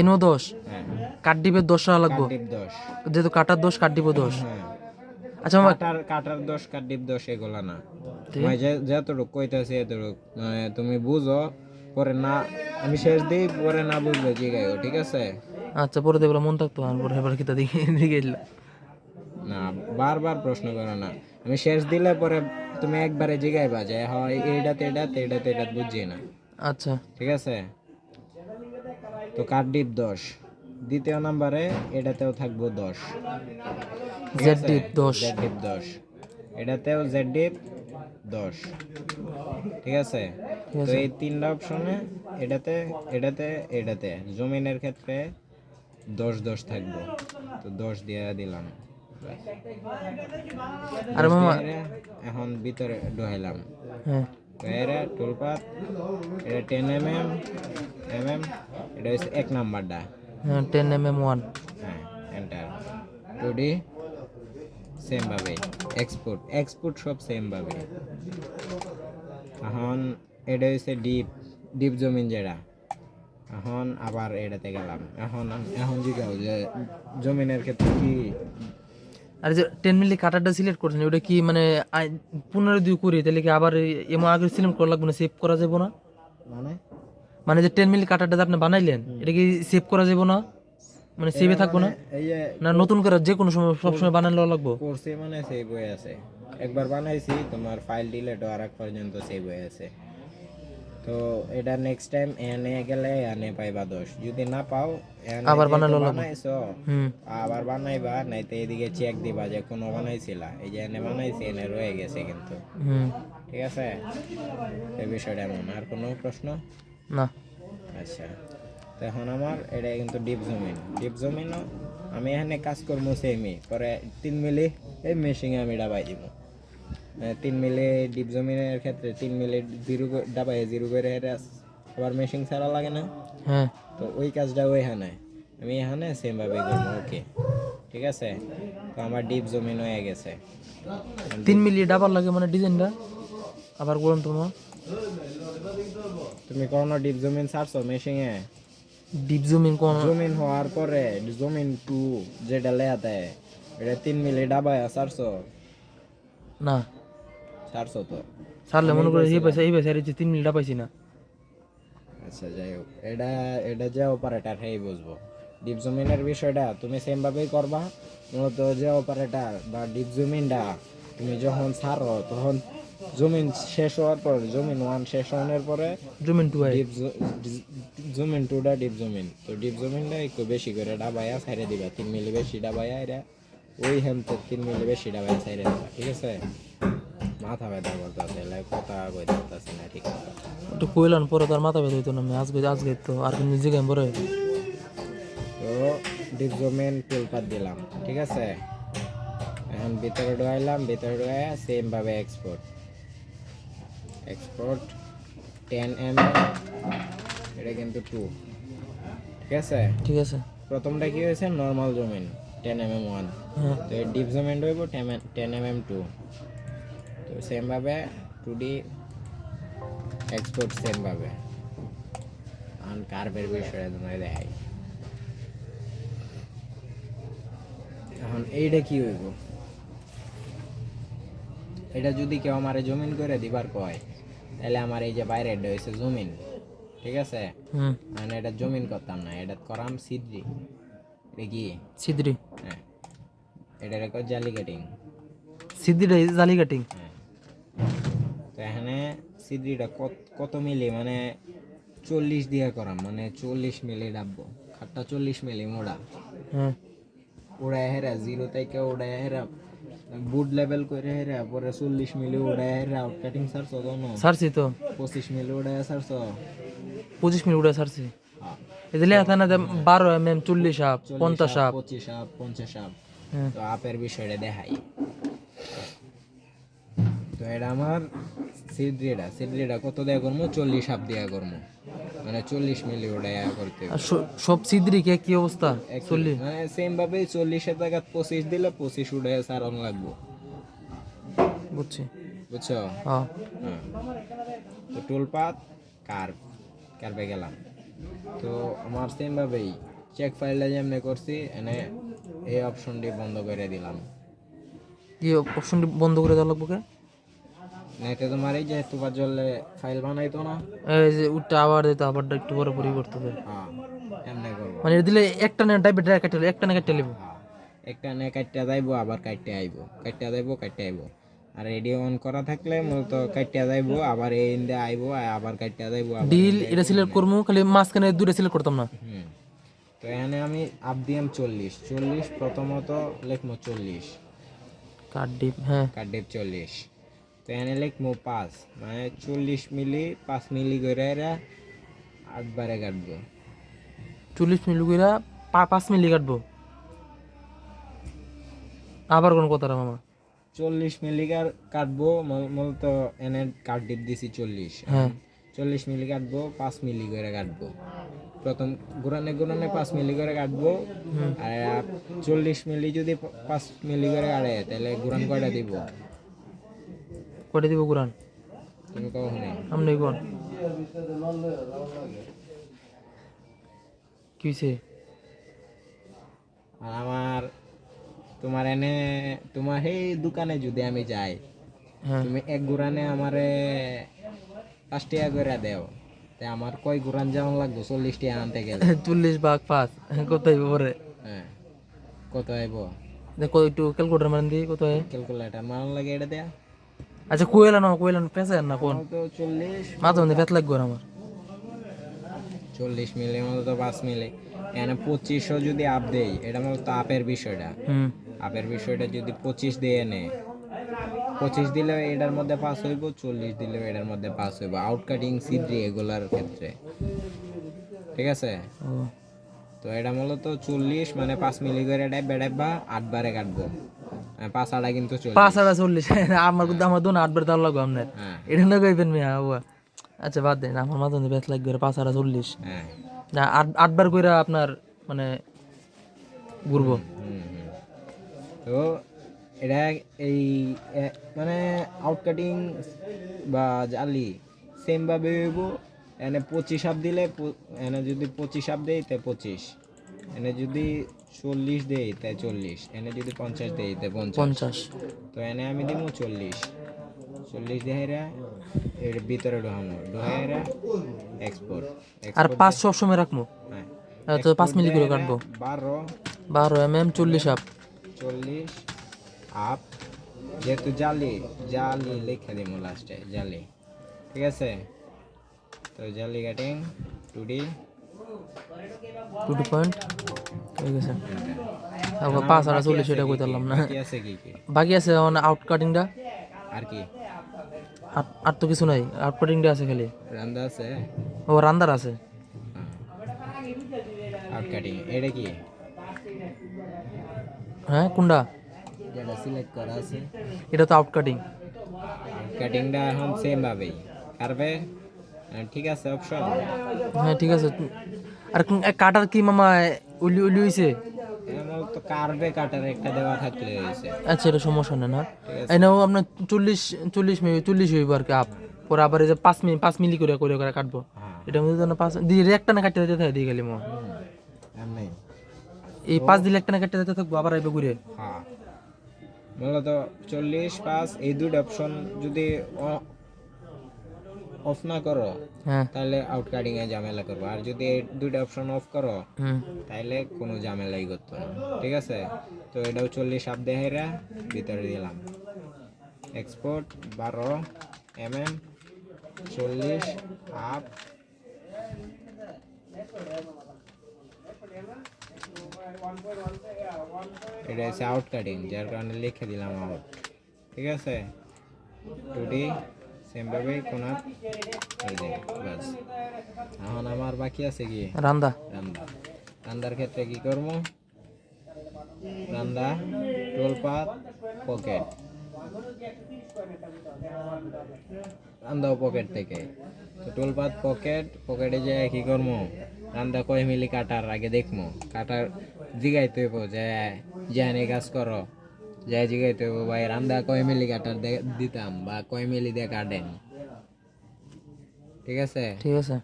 এনেও 10, হ্যাঁ কাঠ ডিপের 10 টাকা লাগবো, কাটডিপ 10। যেহেতু কাটার 10 কাঠ ডিপও 10। হ্যাঁ আচ্ছা মামা কাটার 10 কাটডিপ 10 এগুলা না, মানে যতটুক কইতাছি এতটুক মানে তুমি বুঝো, পরে না আমি শেষ দিই, পরে না বুঝলে জিগাইও, ঠিক আছে? আচ্ছা পরে দেখবো মন থাকতো, আর পরে এবার কিতা দিকে দিকে এলো। না বারবার প্রশ্ন করো না, আমি শেষ দিলে পরে তুমি একবারে জিগাইবা যে হয় এইটাতে এটাতে এটাতে এটা বুঝছি না, আচ্ছা ঠিক আছে? তো কাটডিপ 10, দ্বিতীয় নাম্বারে এটাতেও থাকবো 10, ঠিক জেড আছে? ডিপ 10। জেড ডিপ 10, এটাতেও জেড ডিপ 10, ঠিক আছে? ঠিক তো আছে। এই তিনটা অপশনে এটাতে এটাতে এটাতে জমিনের ক্ষেত্রে 10 10 থাকবো, তো 10 দিয়ে দিলাম। আর 10 মামা দিয়ে এখন ভিতরে ঢুকাইলাম, হ্যাঁ তো এরা টুলপাত, এটা 10 mm, এটা হচ্ছে 1 নাম্বারটা। হ্যাঁ 10mm1। হ্যাঁ এন্টার, 2D সেম ভাবে, এক্সপোর্ট সব সেম ভাবে। এখন এটা হচ্ছে ডিপ ডিপ জমিন যেটা, এখন আবার এটাতে গেলাম। এখন জিগাও যে জমিনের ক্ষেত্রে কি? আর যে 10 মিলি কাটারটা সিলেক্ট করছেন ওটা কি মানে পুনরায় দুই করি তাহলে কি আবার এমন আগে সিলেক্ট করা লাগবে না, সেভ করা যাবে না? মানে মানে যে 10 মিলি কাটারটা যে আপনি বানাইলেন এটা কি সেভ করা যাবে না, মানে সেভে থাকবো না? এই যে না নতুন করে যে কোনো সময় সবসময় বানালে লাগবো? কোর্সে মানে সেভ হয়ে আছে, একবার বানাইছি তোমার ফাইল ডিলিট হওয়ার আগ পর্যন্ত সেভ হয়ে আছে। তো এটা নেক্সট টাইম এনে গেলে এনে পাইবা 10, যদি না পাও এনে আবার যেহেতু বানালো লাগবে। বানাইছো হুম আবার বানাইবা, নাইতে এদিকে চেক দিবা যে কোনো বানাইছিলা, এই যে এনে বানাইছি এনে রয়ে গেছে কিন্তু, হুম ঠিক আছে? এই বিষয়টা এমন। আর কোনো প্রশ্ন? না আচ্ছা, তো এখন আমার এটা কিন্তু ডিপ জমিনও আমি এখানে কাজ করবো সেমই, পরে 3 মিলি এই মেশিনে আমি ডাবাই দিব। 3 মিলি ডিপ জমিনের ক্ষেত্রে 3 মিলি ডাবাই 0 করে আবার মেশিন ছাড়া লাগে না, হ্যাঁ তো ওই কাজটা ওইখানে আমি এখানে সেমভাবে করবো। ওকে ঠিক আছে, তো আমার ডিপ জমিন হয়ে গেছে। 3 মিলি ডাবল লাগে মানে ডিজাইনটা আবার বলুন তোমার। তুমি কোনো ডিপ জমিন ছাড়ছো মেশিনে? ডিপ জুমিং কোন? জমিন হওয়ার পরে জমিন 2 যেটা লেয়াতে এটা 3 মিলি ডাবায় ছাড়ছো? না ছাড়ছো তো? ছাড়লে মনে করে এই পয়সা আর 3 মিলি ডাবাইছি না। আচ্ছা যাই হোক, এটা যে অপারেটর হেই বুঝবো। ডিপ জমিনের বিষয়টা তুমি সেম ভাবেই করবা, মূলত যে অপারেটর বা ডিপ জমিনটা তুমি যখন ছাড়ো তখন জমিন শেষ হওয়ার পর, জমিন 1 শেষ হওয়ার পরে জুমিং 2 আই ডিপ জমিন 2টা ডিপ জমিন, তো ডিপ জমিনটা একটু বেশি করে ডাবাইয়া ছাইড়ে দিবা, 3 মিলি বেশি ডাবাইয়া এরা ওই হেমতে 3 মিলি বেশি ডাবাইয়া ছাইড়ে দিবা, ঠিক আছে? মাথা ব্যথা করতেছে, কথা কইতে পারতাছি না ঠিক মতো। একটু কইলাম পরে তার মাথা ব্যথা হইতো না, আমি আজকে তো আর কি নিজে গেম পরে। তো ডিপজমেন্ট টুলপাত দিলাম, ঠিক আছে। এখন ভিতরে ঢুকাইলাম, ভিতরে ঢুকাইয়া সেম ভাবে এক্সপোর্ট 10 mm, এটা কিন্তু 2, ঠিক আছে। ঠিক আছে। প্রথমটা কি হয়েছে, নর্মাল জমিন 10 mm 1, হ্যাঁ তো এই ডিপ জমিন হইব 10 mm 2, তো সেম ভাবে 2D এক্সপোর্ট সেম ভাবে। আর কার্ভের বিষয়ে তোমায় দেখাই। এখন এইটা কি হইব, এটা যদি কেউ আমারে জমিন করে দিবার কয়, তাহলে আমার এই যে বাইরে এটা হয়েছে জমিন, ঠিক আছে। হুম মানে এটা জমিন করতাম না, এটা করাম সিদ্রি। এটা কি, সিদ্রি হ্যাঁ, এটা রেখো জালি কাটিং। সিদ্রিটা জালি কাটিং। হ্যাঁ, তো এখানে সিদ্রিটা কত মিলি, মানে 40 দিয়ে করাম, মানে 40 মিলি ডাববো, খাটটা 40 মিলি মোড়া। হ্যাঁ উড়ায় হেরা জিরো থেকে উড়ায় হেরা বুট লেভেল করে হেরা, পরে 40 মিলি উড়ায় হেরা আউট কাটিং সারছো দোনো, সারছি তো 25 মিলি উড়ায় সারছো। 25 মিনিট উড়ে সারছি। হ্যাঁ, এদিকে এখানে 12 mm 40 up 50 up. 25 up 50 up. হ্যাঁ তো আপের বিষয়টা দেখাই। তো এটা আমার সিদ্রিটা কত দেয়া করবো, 40 আপ দেয়া করবো, মানে 40 মিলি উড়ায় করতে হবে। আর সব সিদ্রি কে কি অবস্থা 40? মানে সেম ভাবে 40-এর জায়গা 25 দিলে 25 উড়ায় সারন লাগবো, বুঝছি। বুঝছো। হ্যাঁ হ্যাঁ, তো টুলপাত কার্ভে গেলাম। তো আমার সেম ভাবেই চেক ফাইলটা যেমনি করছি, এনে এই অপশনটি বন্ধ করে দিলাম। কি অপশনটি বন্ধ করে দেওয়া লাগবে? নেটে তোমার এই যে তোমার জলে ফাইল বানাইতো না, এই যে উঠটা আবার দিতে আবার একটু পরে পরে করতে হবে। হ্যাঁ এমনি করবো। মানে এটা দিলে একটা না টাইপে ডাইরেক্ট কাটলে একটা না কাটতে লিবো। হ্যাঁ, একটা নে কাটটা যাইবো, আবার কাটতে আইবো, কাটতে যাইবো, কাটতে আইবো। আর রেডিও অন করা থাকলে মূলত কাটতে যাইবো, আবার এই ইন্দে আইবো, আবার কাটতে যাইবো, আবার ডিল এটা সিলেক্ট করবো, খালি মাঝখানে দূরে সিলেক্ট করতাম না। হুম। তো এখানে আমি আপ দিলাম 40 প্রথমত লিখবো 40, কাট ডিপ হ্যাঁ কাটডেপ 40। তো এখানে লিখবো 5, মানে 40 মিলি 5 মিলি করে এরা 8 বারে কাটবো। 40 মিনিট কইরা 5 মিনিট কাটবো। আবার কোন কথা রে মামা? 40 মিলি কাটবো, মূলত এনে কাট ডিপ দিছি 40, হ্যাঁ 40 মিলি কাটবো, 5 মিলি করে কাটবো। প্রথম গুরানে 5 মিলি করে কাটবো। আর 40 মিলি যদি 5 মিলি করে কাটে, তাহলে গুরান কয়টা দিব, কয়টা দিব কুরআন? তুমি কখন আমনে কোন কি হইছে? আর আমার তোমার এনে তোমার সেই দোকানে যদি আমি যাই, হ্যাঁ তুমি এক গুরানে আমারে 5 টাকা করে দেও, তে আমার কয় গুরান যেমন লাগবে 40 টাকা আনতে গেলে? 40 ভাগ 5 কত হইব পরে? হ্যাঁ, কত আইব? দেখো একটু ক্যালকুলেটর মারেন দি কত হয়। ক্যালকুলেটার মারন লাগে এটা দেয়া। আচ্ছা কোয়েলান পেছে না কোন তো 40 মাথা মধ্যে ফেত লাগবে আমার। 40 মিলি মতো তো 5 মিলি, এখানে 2500 যদি আপ দেই, এটা মূলত আপের বিষয়টা। হুম আপের বিষয়টা যদি 25 দিয়ে এনে, 25 দিলে এটার মধ্যে পাস হইব, 40 দিলে এটার মধ্যে পাস হইব, আউট কাটিং সিদ্রি এগুলার ক্ষেত্রে, ঠিক আছে। ও তো এটা মূলত 40, মানে 5 মিলি করে বেড়াইবা 8 বারে কাটবো, 5 আড়া কিন্তু 40। 5 আর 40 আমার কিন্তু আমার দোন 8 বার দাও লাগবে আপনার। হ্যাঁ এটা না কইবেন মিয়া বাবা। আচ্ছা বাদ দেন, আমার মাথা মধ্যে ফেত লাগবে 5 আর 40 হ্যাঁ। না 8 বার কইরা আপনার মানে ঘুরবো। হুম হুম। তো এটা এই মানে আউট কাটিং বা জালি সেম ভাবে হইব। এনে 25 আপ দিলে এনে যদি 25 আপ দেই তাই 25, এনে যদি 40 দেই তাই 40, এনে যদি 50 দেই তাই 50। তো এনে আমি দিব 40 দেহাইরা এর ভিতরে ঢোহাইরা এক্সপোর্ট। আর 5 সব সময় রাখবো। হ্যাঁ, তো 5 মিলি করে কাটবো। 12 mm 40 আপ 40 আপ, যেহেতু জালি লিখে দিব লাস্টে জালি, ঠিক আছে। তো জালি কাটিং 2D 2 পয়েন্ট হয়ে গেছে। তারপর 5 আর 40 এটা কইতাম না। কি আছে কি বাকি আছে মানে আউট কাটিংটা। আর কি আর তো কিছু নাই, আউট কাটিংটা আছে খালি। রান্দা আছে, ও রান্দার আছে। আউট কাটিং এটা কি হ্যাঁ কোনটা? যেটা সিলেক্ট করা আছে এটা তো আউট কাটিং। কাটিংটা এখন সেম ভাবেই কাটবে। ঠিক আছে অপশন। হ্যাঁ ঠিক আছে। আর কাটার কি মামা উলি উলি হইছে? আমার তো কাটবে কাটার একটা দেওয়া থাকলে হয়েছে। আচ্ছা এটা সমস্যা নেই না। ঠিক আছে। এনাও আপনার 40 হইব আর কি আপ। পরে আবার এই যে 5 মিলি করে করে করে কাটবো। হ্যাঁ এটা মধ্যে তো না 5 দিয়ে একটা না কাটতে দিতে থাকে দিয়ে গেলি মো। এমনি। এই 5 দিলে একটা না কাটতে দিতে থাকবো আবার আইবে ঘুরে। হ্যাঁ মূলত 40 5 এই দুইটা অপশন যদি অফ না করো হ্যাঁ। তাহলে আউট কাটিং এ ঝামেলা করবো, আর যদি এই দুইটা অপশন অফ করো হুম। তাহলে কোনো ঝামেলাই করতো না। ঠিক আছে, তো এটাও 40 আপ দেহেরা ভিতরে দিলাম। Export 12 40 up. এটা হচ্ছে আউট কাটিং, যার কারণে লিখে দিলাম আউট। ঠিক আছে, 2D সেমভাবে কোনার এই যে বাস। এখন আমার বাকি আছে কি রান্দা। রান্দা। রান্দার ক্ষেত্রে কি করব? রান্দা টোলপাত পকেট, রান্দাও পকেট থেকে। তো টোলপাত পকেট, পকেটে যে কি করবো? রান্দা কয় মিলি কাটার আগে দেখবো। কাটার জিগাইতে হইব যে জানি কাজ করো, যাই জিগাইতে হইব ভাই রান্দা কয় মিলি কাটার দিতাম বা কয় মিলি দিয়ে কাটেন। ঠিক আছে, ঠিক আছে।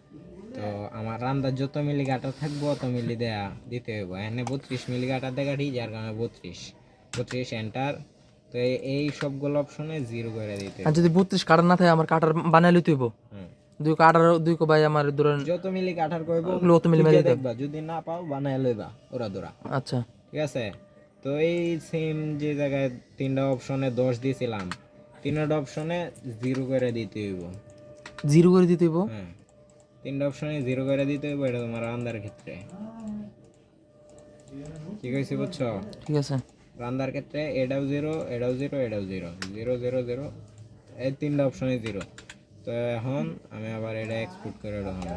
তো আমার রান্দার যত মিলি কাটার থাকবো অত মিলি দেয়া দিতে হইব। এখানে 32 মিলি কাটার দিয়ে কাটি, যার কারণে 32 এন্টার। তো এই সবগুলো অপশনে 0 করে দিতে আর হইব। যদি 32 কাটার না থাকে আমার কাটার বানাই লইতে হইব। হুম। দুই কো ভাই আমার ধরেন যত মিলি কাঠার কইব অত মিলি মেরে দিতে হবে। দেখবা, যদি না পাও বানায় লইবা ওরা দোরা। আচ্ছা। ঠিক আছে, তো এই সেম যে জায়গায় তিনটা অপশনে 10 দিয়েছিলাম, তিনটা অপশনে 0 করে দিতে হইব। 0 করে দিতে হইব। হ্যাঁ, তিনটা অপশনে 0 করে দিতে হইব। এটা তোমার রান্দার ক্ষেত্রে কি কইছি বুঝছো? ঠিক আছে। রান্দার ক্ষেত্রে এটাও 0, এটাও 0, এটাও 0, 0 0 0, এই তিনটা অপশনে 0। তো এখন আমি আবার এটা এক্সপোর্ট করে দেখাবো।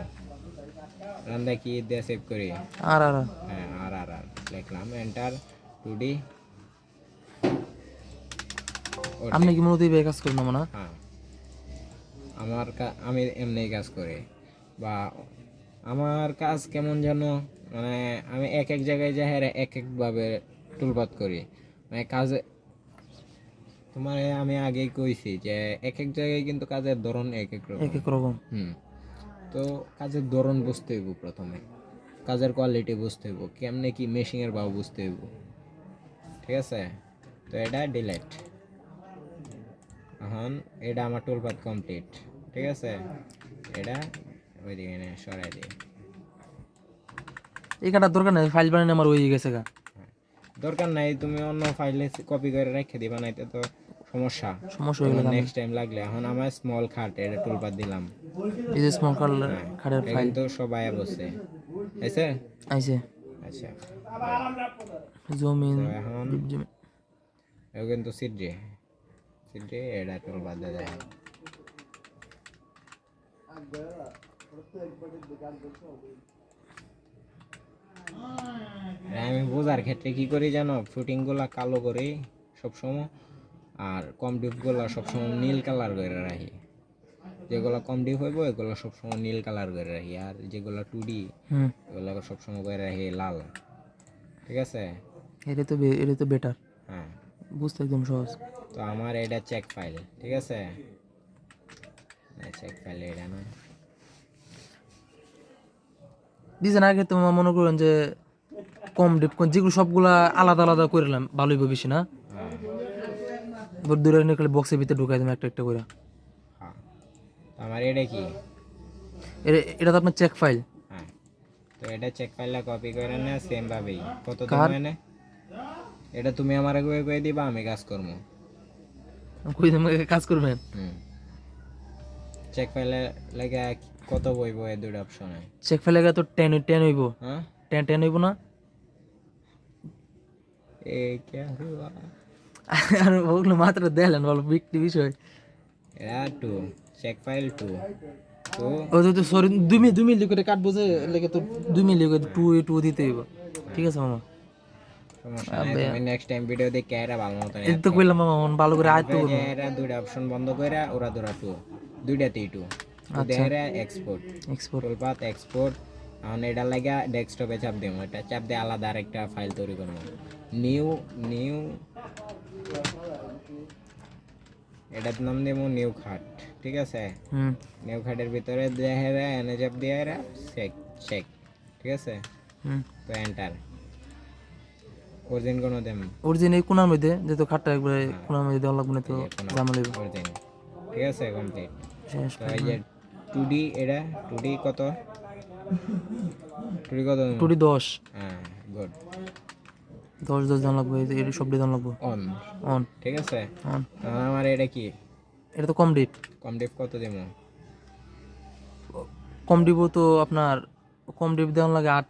রান্দা কি দিয়ে সেভ করি? আর আর হ্যাঁ, আর লিখলাম, এন্টার 2D। আপনি কি মনে হইবে কাজ করুন না? হ্যাঁ, আমি এমনি কাজ করি, বা আমার কাজ কেমন যেন, মানে আমি এক এক জায়গায় যাই এক একভাবে টুলপাত করি। মানে কাজে তোমার আমি আগেই কইছি যে এক এক জায়গায় কিন্তু কাজের ধরন এক এক রকম। এক এক রকম। তো কাজের ধরন বুঝতে হইব প্রথমে, কাজের কোয়ালিটি বুঝতে হইব, কেমনে কি মেশিনের ভাব বুঝতে হইব। ঠিক আছে, তো এটা ডিলেট। এখন এটা আমার টুলপাত কমপ্লিট। ঠিক আছে, এটা ওইদিকে এনে সরাই দিই। এই কাটার দরকার নাই, ফাইল বানানো আমার হয়ে গেছে গা। দরকার নাই, তুমি অন্য ফাইলে কপি করে রেখে দিবা, নাইতে তো সমস্যা হয়ে গেল। নেক্সট টাইম লাগলে। এখন আমার স্মল খাট, এটা টুলপাত দিলাম। এই যে স্মল খাটের ফাইল কিন্তু সবাই বসে আছে। আইছে। আচ্ছা, জমিন তো এখন জমিন। এও কিন্তু সিডে এটা টুলপাত দিয়ে দেয়। আমি বোঝার ক্ষেত্রে কি করি জানো? ফুটিং গুলা কালো করি সবসময়, আর কম ডিপ গুলা সবসময় নীল কালার করে রাখি। যেগুলো কম ডিপ হইব এগুলো সবসময় নীল কালার করে রাখি, আর যেগুলো 2D এগুলো সবসময় করে রাখি লাল। ঠিক আছে, এটা তো বেটার, হ্যাঁ বুঝতে একদম সহজ। তো আমার এটা চেক ফাইল। ঠিক আছে, চেক ফাইল এটা না ডিজাইন আগে তো মনে করেন যে কম ডিপ যেগুলো সবগুলা আলাদা আলাদা করলাম ভালোই বেশি না। হ্যাঁ এবার দূরে নিয়ে বক্সের ভিতরে ঢুকাই দিলাম একটা একটা করে। হ্যাঁ, আমার এটা কি? এটা তো আপনার চেক ফাইল। হ্যাঁ, তো এটা চেক ফাইলটা কপি করে নে সেম ভাবেই। কত কার? দিন মানে এটা তুমি আমার কয়ে দিবা, আমি কাজ করবো। কই কাজ করবেন? চেক ফাইলে লাগে কত বইব এই দুটো অপশনে? চেক ফাইল লাগে তো 10 হইব। হ্যাঁ 10 হইব না? এ क्या हुआ? আর ওগুলো মাত্র দেখলেন বলো বিক্রি বিষয়। এটা 2 চেক ফাইল 2 তো ও তো সরি 2 মিলি করে কাটবো যে লেগে তো 2 মিলি করে 2 দিতে হইব। ঠিক আছে মামা। সমস্যা নাই, তুমি নেক্সট টাইম ভিডিও দেখে এরা ভালো মতো এই তো কইলাম মামা এখন ভালো করে আয়ত্ত করবো। এরা দুইটা অপশন বন্ধ কইরা ওরা দুরা টু দুইটাতেই টু আচ্ছা এরা এক্সপোর্ট এক্সপোর্ট টুলপাথ এক্সপোর্ট। এখন এটা লাগা ডেস্কটপে চাপ দেবো, এটা চাপ দিয়ে আলাদা আরেকটা ফাইল তৈরি করবো। নিউ নিউ এটার নাম দেবো নিউ খাট, ঠিক আছে। হুম নিউ খাটের ভিতরে দেহেরা এনে চাপ দিয়ে এরা চেক চেক, ঠিক আছে। হুম তো এন্টার অরিজিন কোনো দেম অরিজিন এই কোনার মধ্যে যেহেতু খাটটা একবারে কোনার মধ্যে দেওয়া লাগবে না তো জামা লইব। অরিজিন, ঠিক আছে, কমপ্লিট। শেষ তো এই যে 2D এটা 2D কত 2D কত? টুটি 10 হ্যাঁ গুড 10 দাম লাগবে, এই সব দাম লাগবে। অন, অন ঠিক আছে। অন আমার এটা কি এটা তো কম ডিপ, কম ডিপ কত দেবো? কম ডিপ তো আপনার কম ডিপ দেওয়া লাগে 8।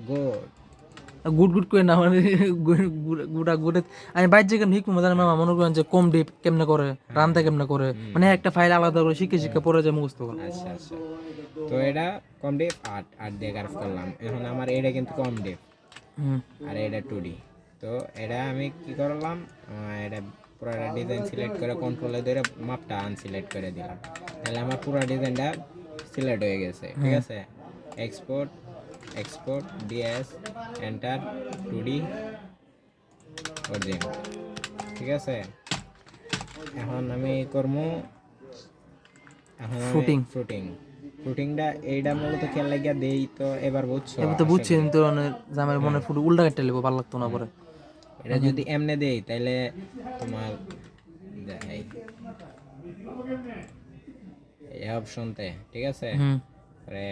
গুড গুড গুড করে না মানে গুড়া গুড়ে আমি বাইর জায়গা ঠিক মজা মামা মনে করেন যে কম ডিপ কেমনে করে রান্না কেমনে করে মানে একটা ফাইল আলাদা করে শিখে শিখে পরে যায় মুখস্থ করে। আচ্ছা আচ্ছা, তো এটা কম ডিপ 8 8 দিয়ে কার্ভ করলাম। এখন আমার এটা কিন্তু কম ডিপ হুম আর এটা 2D। তো এটা আমি কি করলাম, এটা পুরো ডিজাইন সিলেক্ট করে কন্ট্রোলে ধরে মাপটা আনসিলেক্ট করে দিলাম, তাহলে আমার পুরো ডিজাইনটা সিলেক্ট হয়ে গেছে, ঠিক আছে। Export export DS enter 2D origin, ঠিক আছে। এখন আমি করবো Footing. ফ্রুটিং ফ্রুটিংটা এইটা মূলত খেয়াল লাগিয়া দেই, তো এবার বুঝছো এবার তো বুঝছি তো জামাই মনে ফুটে উল্টা কেটে নেবো ভালো লাগতো না পরে। এটা যদি এমনে দেই তাহলে তোমার দেখাই এই অপশনতে, ঠিক আছে। হুম পরে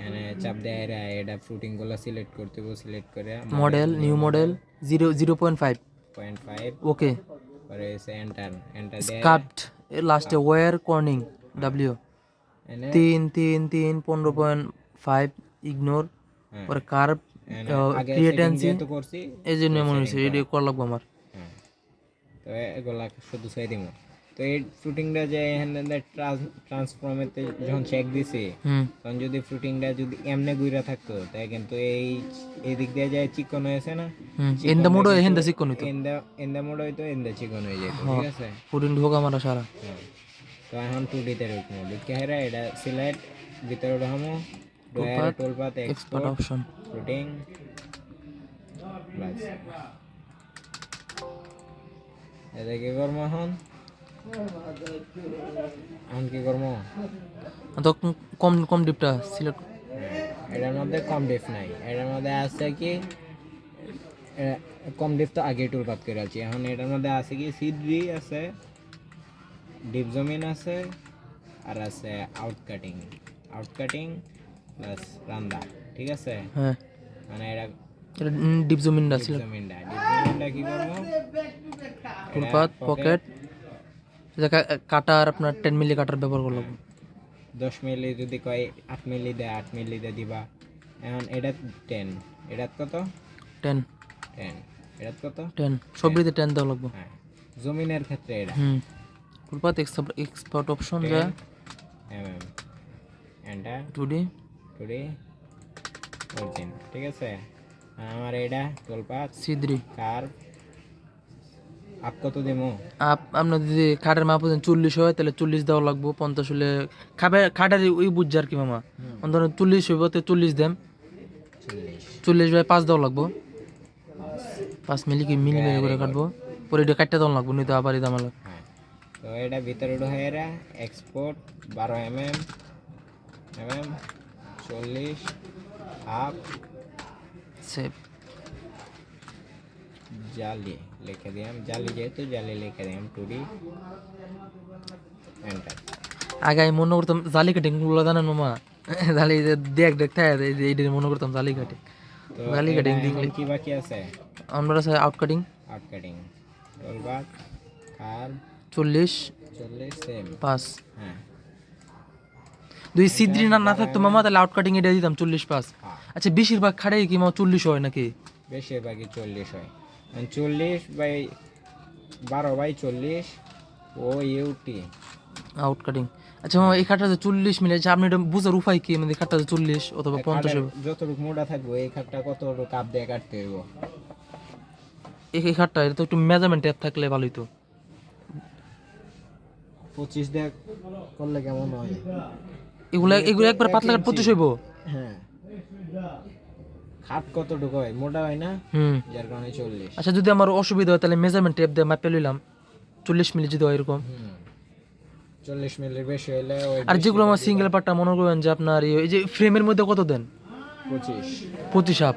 এনে চাপ দেয় এরা এটা ফ্রুটিং গুলো সিলেক্ট করতে হবে, সিলেক্ট করে মডেল নিউ মডেল 0.5 0.5 ওকে পরে এসে এন্টার এন্টার দেয় স্কার্ট লাস্টে ওয়্যার কর্নিং ডাব্লিউ এনে 3 15.5 ইগনোর হ্যাঁ, পরে কার্ভ এনে আগে ক্রিয়েটেন্সি সেটিং যেহেতু করছি, এই জন্য মনে হয়েছে এটা করা লাগবে আমার। হ্যাঁ, তো এগুলা শুধু চাই দিব। তো এই ফ্রুটিংটা যে এখানে ট্রান্সফর্মেতে যখন চেক দিছি, হুম তখন যদি ফ্রুটিংটা যদি এমনে ঘুরে থাকতো তাই কিন্তু এই দিক দিয়ে যায় চিকন হয়েছে না, হুম এন্ডা মোড় হেন্দা শিক্ষণ হইতো এন্দা মোড় হইতো এন্দা চিকন হয়ে যেত, ঠিক আছে। ফুডিং ঢোকা মারা সারা হ্যাঁ, তো এখন 2D তে ঢুকবো, ঢুকে হেরা এটা সিলেক্ট ভিতরে ঢামো ডয়ার টুলপাথ এক্সপার্ট এক্সপোর্ট অপশন ফ্রুটিং বাস। এটা কি করবো এখন এখন কি করবো? তো কম কম ডিপটা সিলেক্ট এটার মধ্যে কম ডিফ নাই, এটার মধ্যে আছে কি কম ডিফ তো আগে টুলপাত করে আছি। এখন এটার মধ্যে আছে কি সিডি আছে, ডিপ জমিন আছে, আর আছে আউট কাটিং প্লাস রান্দা, ঠিক আছে। হ্যাঁ মানে এটা এটা ডিপ জমিনটা সিলেক্ট ডিপ জমিনটা কি করবো? টুলপাত পকেট কাটার আপনার 10 মিলি কাটার ব্যবহার করলো 10 মিলি যদি কয় 8 মিলি দেয় 8 মিলি দিয়ে দিবা। এখন এটা 10, এটা কত 10 10, এটা কত 10 সবরিতে 10 দেওয়া লাগবে। হ্যাঁ, জমিনের ক্ষেত্রে এটা হুম টুলপাত এক্সপার্ট অপশন যা এন্টার 2D টুডে অরিজিন, ঠিক আছে। আমার এটা টুলপাত C3 কার্ভ আপ কত দেবো? আপনার যদি খাটের মাপ 40 হয় তাহলে 40 দেওয়া লাগবে, 50 হলে খাটের ওই বুঝছে আর কি মামা ধরেন 40 হইব তো 40 দেন, 40 বাই 5 দেওয়া লাগবে, 5 মিলি কি মিলি করে কাটবো পরে এটা কাটতে দেওয়া লাগবে নয়তো আবার দাম লাগবে। হ্যাঁ, তো এটা ভিতরে ঢোকা এরা এক্সপোর্ট 12 mm 40 হাফ সেভ জালি লিখে দিলাম, জালি যেহেতু জালি লিখে দিলাম 2D এন্টার। আগে আমি মনে করতাম জালি কাটিং গুলো জানেন মামা জালি দেখতে এইটা মনে করতাম জালি কাটিং তো জালি কাটিং এখন কি বাকি আছে? আমরা আছে out cutting out cutting toolbar curve 40 same 5 হ্যাঁ দুই সিদ্রি না থাকতো মামা তাহলে আউট কাটিং এটা দিতাম 40 5। হ্যাঁ, আচ্ছা বেশিরভাগ খাড়াই কি মামা 40 হয় নাকি? বেশিরভাগই 40 হয়, 40 বাই 12 বাই 40 ও ইউটি আউট কাটিং। আচ্ছা মামা এই খাটটা 40 মিলে আচ্ছা আপনি এটা বুঝার উপায় কি মানে খাটটা 40 অথবা 50 যতটুকু মোটা থাকবো এই খাটটা কতটুকু কাপ দিয়ে কাটতে হইব এই খাটটা এটা তো একটু মেজারমেন্ট ট্যাপ থাকলে ভালোই তো। 25 দেখ করলে কেমন হয়? এগুলো এগুলো একবার পাতলা কাঠ 25 হইব। হ্যাঁ, খাট কতটুকু হয়? মোটা হয় না, হুম। যার কারণে 40। আচ্ছা যদি আমার অসুবিধা হয় তাহলে মেজারমেন্ট টেপ দিয়ে মাপে লইলাম, 40 মিলি যদি হয় এরকম। 40 মিলির বেশি হইলে ওই আর যেগুলো আমার সিঙ্গেল পার্টটা মনে করবেন যে আপনার এই যে ফ্রেমের মধ্যে কত দেন? 25 25 হাফ।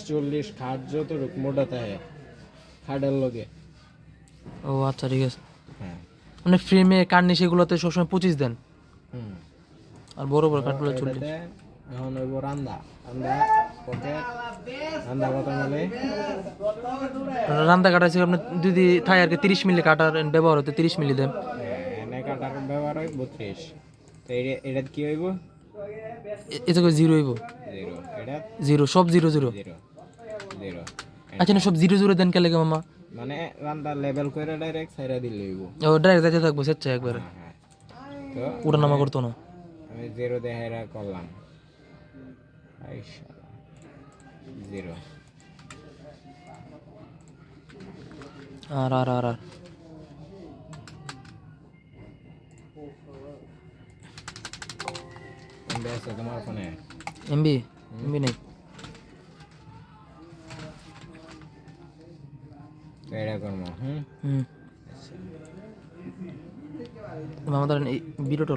40 খাট যতটুকু মোটা থাকে খাটের লগে। ও আচ্ছা ঠিক আছে। হ্যাঁ। মানে ফ্রেমে কার্নি সেগুলোতে সবসময় 25 দেন, হুম। আর বড় বড় কাঠগুলো 40। এটাতে এখন হইব রান্দা পকেট রান্দা কত মিলে? রান্দা কাটা আছে আপনার যদি থাই আর কি 30 মিলি কাটার ব্যবহার হতে 30 মিলি দেন। এনে কাটার ব্যবহার হয় 32। তো এটা কি হইব? এটা করে 0 হইব। 0। এটা 0 সব 0 0। 0 0। আচ্ছা না সব 0 0 দেন কে লাগে মামা? মানে রান্দা লেভেল করে ডাইরেক্ট ছাইরা দিলে হইব। ও ডাইরেক্ট যাইতে থাকবো সেচ্ছে একবারে, হ্যাঁ। তো ওটা নামা করতো না। আমি 0 দেখাইরা করলাম। 0। আর আর আর আর এমবি আছে তোমার ফোনে? এমবি এমবি নেই। তো এটা করবো। হুম। হুম। মামা ধরেন এই ভিডিওটা